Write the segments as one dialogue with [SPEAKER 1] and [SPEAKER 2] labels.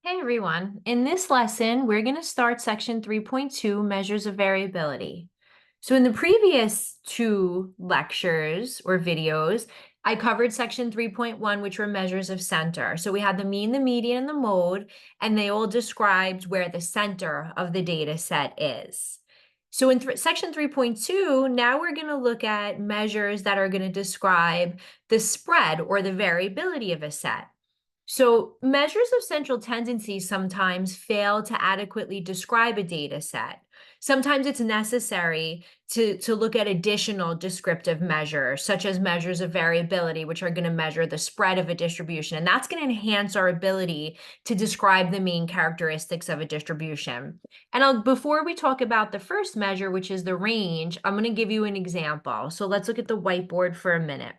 [SPEAKER 1] Hey everyone, in this lesson, we're going to start section 3.2, measures of variability. So in the previous two lectures or videos, I covered section 3.1, which were measures of center. So we had the mean, the median, and the mode, and they all described where the center of the data set is. So in section 3.2, now we're going to look at measures that are going to describe the spread or the variability of a set. So measures of central tendency sometimes fail to adequately describe a data set. Sometimes it's necessary to look at additional descriptive measures, such as measures of variability, which are going to measure the spread of a distribution. And that's going to enhance our ability to describe the main characteristics of a distribution. And before we talk about the first measure, which is the range, I'm going to give you an example. So let's look at the whiteboard for a minute.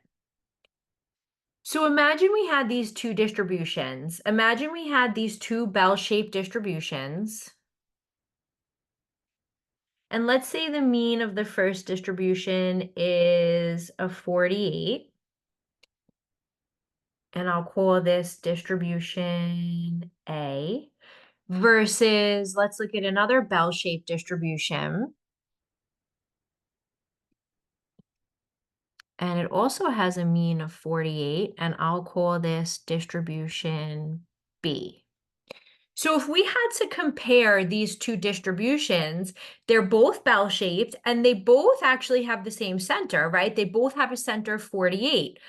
[SPEAKER 1] So imagine we had these two distributions. Imagine we had these two bell-shaped distributions. And let's say the mean of the first distribution is a 48. And I'll call this distribution A. Versus, let's look at another bell-shaped distribution. And it also has a mean of 48, and I'll call this distribution B. So if we had to compare these two distributions, they're both bell-shaped and they both actually have the same center, right? They both have a center of 48.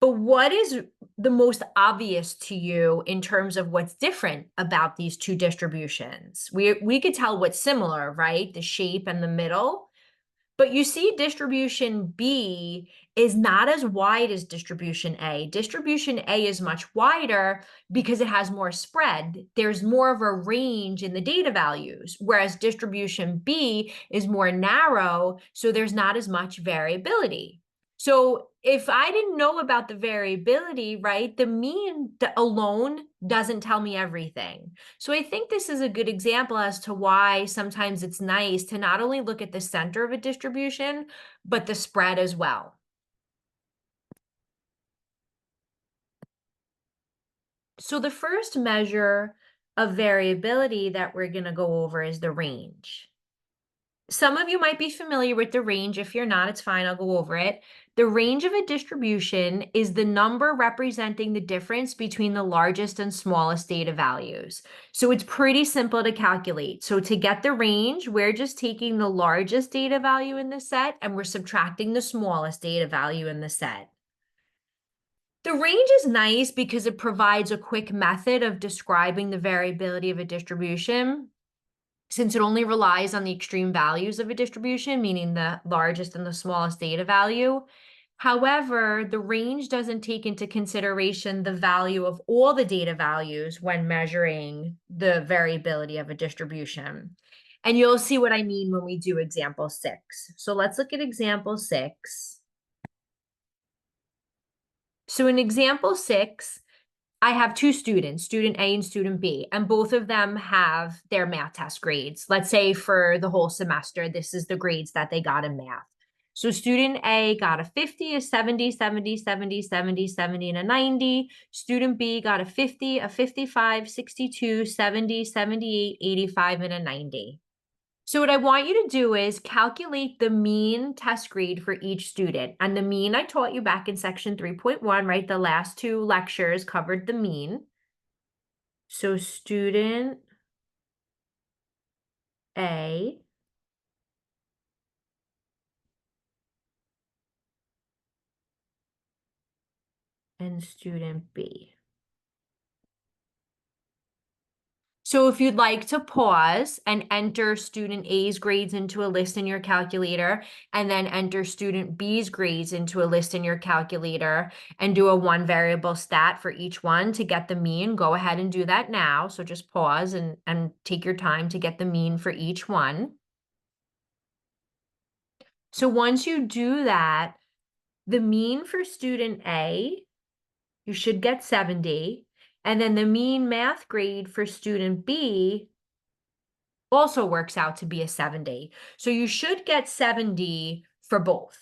[SPEAKER 1] But what is the most obvious to you in terms of what's different about these two distributions? We could tell what's similar, right? The shape and the middle. But you see distribution B is not as wide as distribution A. Distribution A is much wider because it has more spread. There's more of a range in the data values, whereas distribution B is more narrow, so there's not as much variability. So if I didn't know about the variability, right, the mean alone doesn't tell me everything. So I think this is a good example as to why sometimes it's nice to not only look at the center of a distribution, but the spread as well. So the first measure of variability that we're going to go over is the range. Some of you might be familiar with the range. If you're not, it's fine. I'll go over it. The range of a distribution is the number representing the difference between the largest and smallest data values. So it's pretty simple to calculate. So to get the range, we're just taking the largest data value in the set and we're subtracting the smallest data value in the set. The range is nice because it provides a quick method of describing the variability of a distribution, since it only relies on the extreme values of a distribution, meaning the largest and the smallest data value. However, the range doesn't take into consideration the value of all the data values when measuring the variability of a distribution. And you'll see what I mean when we do example 6. So let's look at example 6. So in example 6, I have two students, student A and student B, and both of them have their math test grades. Let's say for the whole semester, this is the grades that they got in math. So student A got a 50, a 70, 70, 70, 70, 70, and a 90. Student B got a 50, a 55, 62, 70, 78, 85, and a 90. So what I want you to do is calculate the mean test grade for each student. And the mean I taught you back in section 3.1, right? The last two lectures covered the mean. So student A and student B. So if you'd like to pause and enter student A's grades into a list in your calculator, and then enter student B's grades into a list in your calculator, and do a one variable stat for each one to get the mean, go ahead and do that now. So just pause and take your time to get the mean for each one. So once you do that, the mean for student A, you should get 70. And then the mean math grade for student B also works out to be a 70. So you should get 70 for both.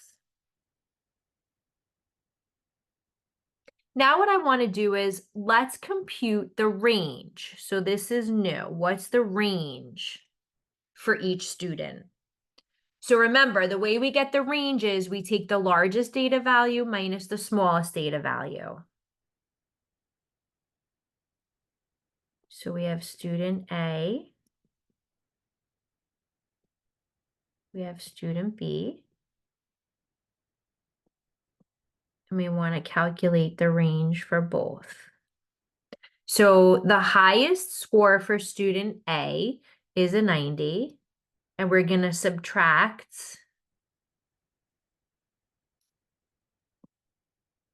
[SPEAKER 1] Now what I want to do is let's compute the range. So this is new. What's the range for each student? So remember, the way we get the range is we take the largest data value minus the smallest data value. So we have student A, we have student B, and we want to calculate the range for both. So the highest score for student A is a 90, and we're going to subtract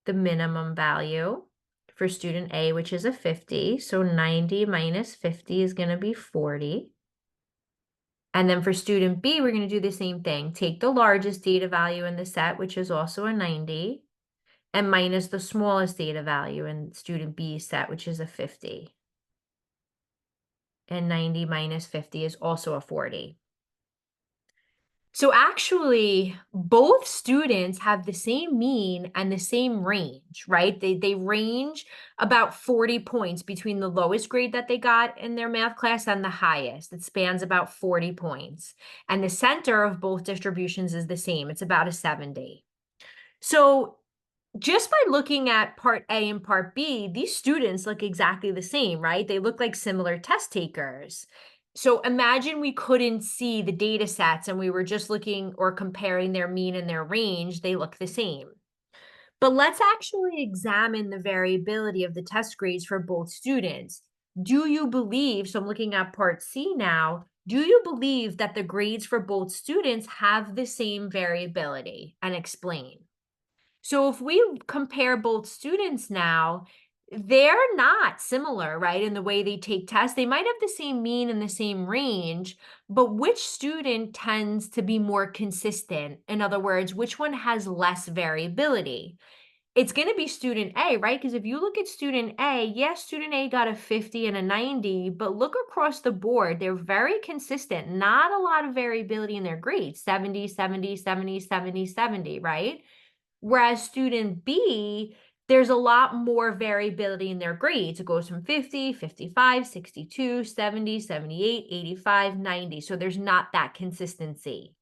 [SPEAKER 1] the minimum value for student A, which is a 50. So 90 minus 50 is going to be 40. And then for student B, we're going to do the same thing. Take the largest data value in the set, which is also a 90, and minus the smallest data value in student B's set, which is a 50. And 90 minus 50 is also a 40. So actually, both students have the same mean and the same range, right? They range about 40 points between the lowest grade that they got in their math class and the highest. It spans about 40 points. And the center of both distributions is the same. It's about a 70. So just by looking at part A and part B, these students look exactly the same, right? They look like similar test takers. So imagine we couldn't see the data sets and we were just looking or comparing their mean and their range, they look the same. But let's actually examine the variability of the test grades for both students. Do you believe, so I'm looking at part C now, do you believe that the grades for both students have the same variability? And explain. So if we compare both students now, they're not similar, right, in the way they take tests. They might have the same mean and the same range, but which student tends to be more consistent? In other words, which one has less variability? It's going to be student A, right? Because if you look at student A, yes, student A got a 50 and a 90, but look across the board, they're very consistent. Not a lot of variability in their grades, 70, 70, 70, 70, 70, right? Whereas student B, there's a lot more variability in their grades. It goes from 50, 55, 62, 70, 78, 85, 90. So there's not that consistency.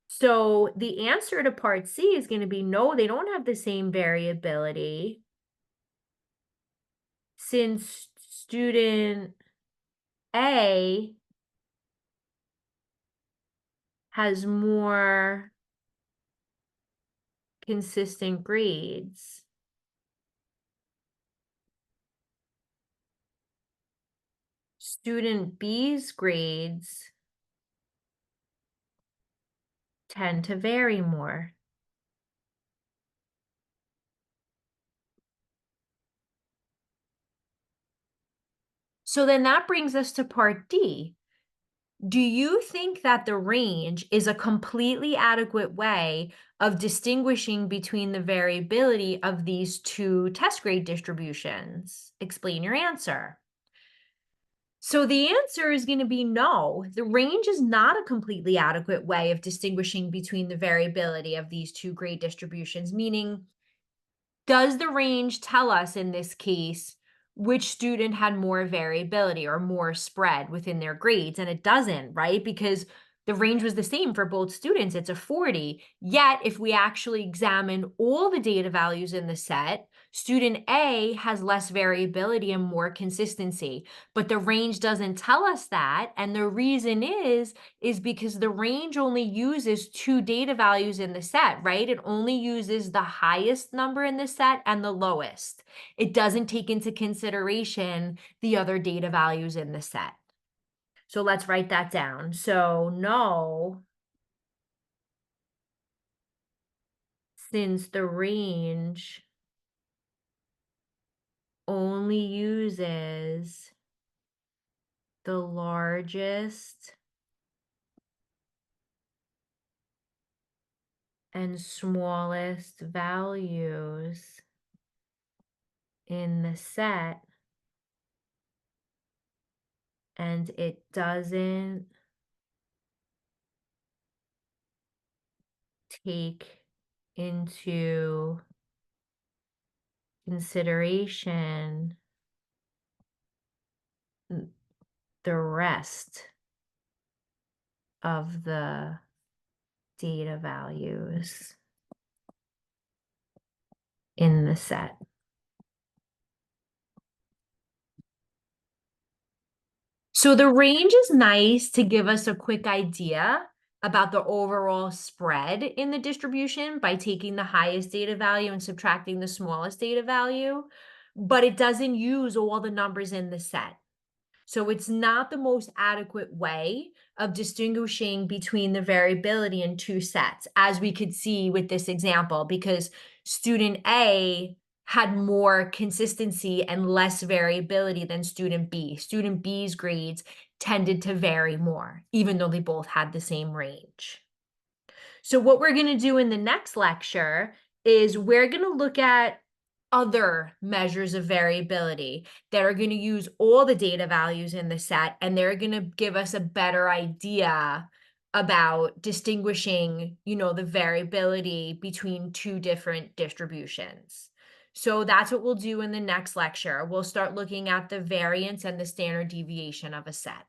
[SPEAKER 1] So the answer to part C is going to be no, they don't have the same variability since student A has more consistent grades. Student B's grades tend to vary more. So then that brings us to part D. Do you think that the range is a completely adequate way of distinguishing between the variability of these two test grade distributions? Explain your answer. So the answer is going to be no. The range is not a completely adequate way of distinguishing between the variability of these two grade distributions, meaning does the range tell us in this case which student had more variability or more spread within their grades? And it doesn't, right? Because the range was the same for both students. It's a 40. Yet, if we actually examine all the data values in the set, student A has less variability and more consistency. But the range doesn't tell us that. And the reason is because the range only uses two data values in the set, right? It only uses the highest number in the set and the lowest. It doesn't take into consideration the other data values in the set. So let's write that down. So no, since the range only uses the largest and smallest values in the set, and it doesn't take into consideration the rest of the data values in the set. So the range is nice to give us a quick idea about the overall spread in the distribution by taking the highest data value and subtracting the smallest data value, but it doesn't use all the numbers in the set. So it's not the most adequate way of distinguishing between the variability in two sets, as we could see with this example, because student A had more consistency and less variability than student B. Student B's grades tended to vary more, even though they both had the same range. So what we're going to do in the next lecture is we're going to look at other measures of variability that are going to use all the data values in the set, and they're going to give us a better idea about distinguishing, the variability between two different distributions. So that's what we'll do in the next lecture. We'll start looking at the variance and the standard deviation of a set.